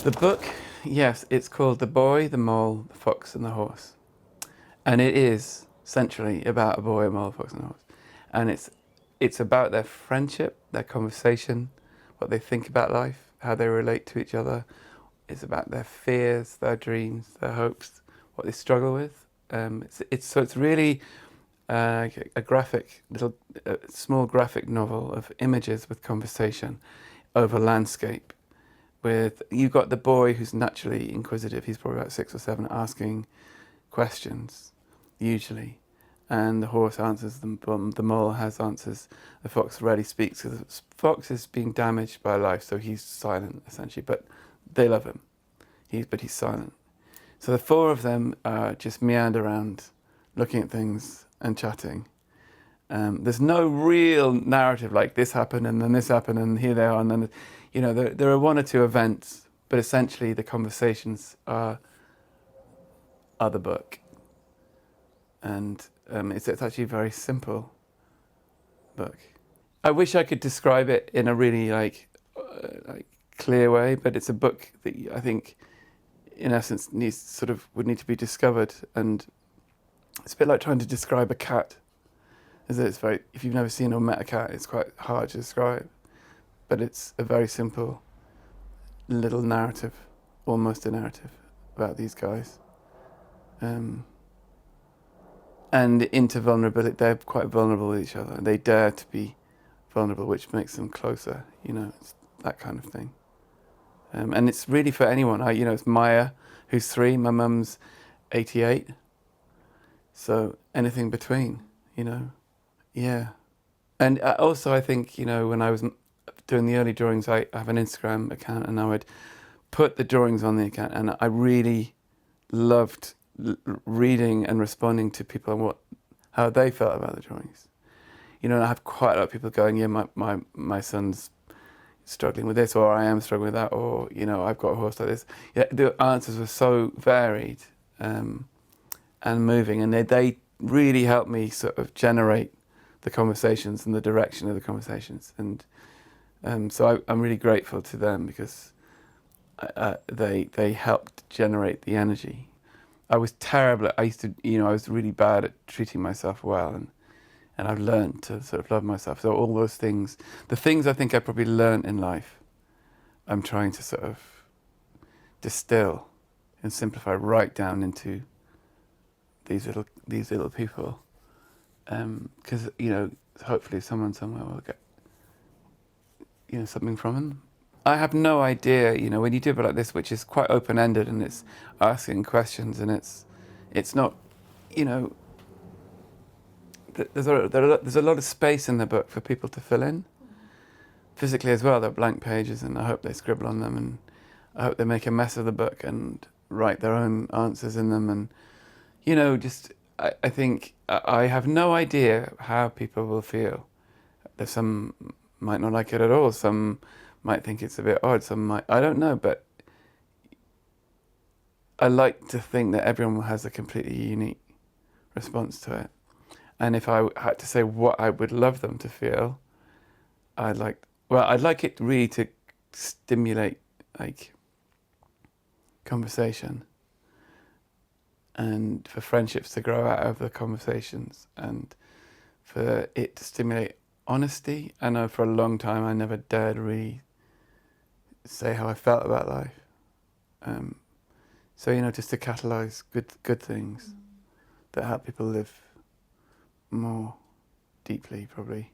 The book, yes, it's called The Boy, the Mole, the Fox and the Horse. And it is centrally about a boy, a mole, a fox and a horse. And it's about their friendship, their conversation, what they think about life, how they relate to each other. It's about their fears, their dreams, their hopes, what they struggle with. It's really a graphic, small graphic novel of images with conversation over landscape. With you've got the boy who's naturally inquisitive. He's probably about 6 or 7, asking questions, usually, and the horse answers them. The mole has answers. The fox rarely speaks because the fox is being damaged by life, so he's silent essentially. But they love him. But he's silent. So the 4 of them just meander around, looking at things and chatting. There's no real narrative like this happened and then this happened and here they are and then, there are 1 or 2 events, but essentially the conversations are the book. And it's actually a very simple book. I wish I could describe it in a really clear way, but it's a book that I think, in essence, would need to be discovered. And it's a bit like trying to describe a cat. If you've never seen or met a cat, it's quite hard to describe. But it's a very simple little narrative, almost a narrative, about these guys. And into vulnerability, they're quite vulnerable with each other. They dare to be vulnerable, which makes them closer. It's that kind of thing. And it's really for anyone. It's Maya, who's 3. My mum's 88. So anything between, yeah. And also, I think, when I was doing the early drawings, I have an Instagram account, and I would put the drawings on the account, and I really loved reading and responding to people and how they felt about the drawings. And I have quite a lot of people going, yeah, my son's struggling with this, or I am struggling with that, or I've got a horse like this. Yeah, the answers were so varied and moving, and they really helped me sort of generate the conversations and the direction of the conversations. And so I'm really grateful to them because they helped generate the energy. I was terrible. I was really bad at treating myself well, and I've learned to sort of love myself. So all those things, the things I think I probably learned in life, I'm trying to sort of distill and simplify right down into these little people, because hopefully someone somewhere will get something from them. I have no idea, when you do it like this, which is quite open-ended and it's asking questions and it's not, there's a lot of space in the book for people to fill in. Physically as well, there are blank pages, and I hope they scribble on them, and I hope they make a mess of the book and write their own answers in them. And, I think I have no idea how people will feel. There's some might not like it at all, some might think it's a bit odd, some might, I don't know, but I like to think that everyone has a completely unique response to it. And if I had to say what I would love them to feel, I'd like it really to stimulate conversation, and for friendships to grow out of the conversations, and for it to stimulate honesty. I know for a long time I never dared really say how I felt about life. So just to catalyse good things that help people live more deeply, probably.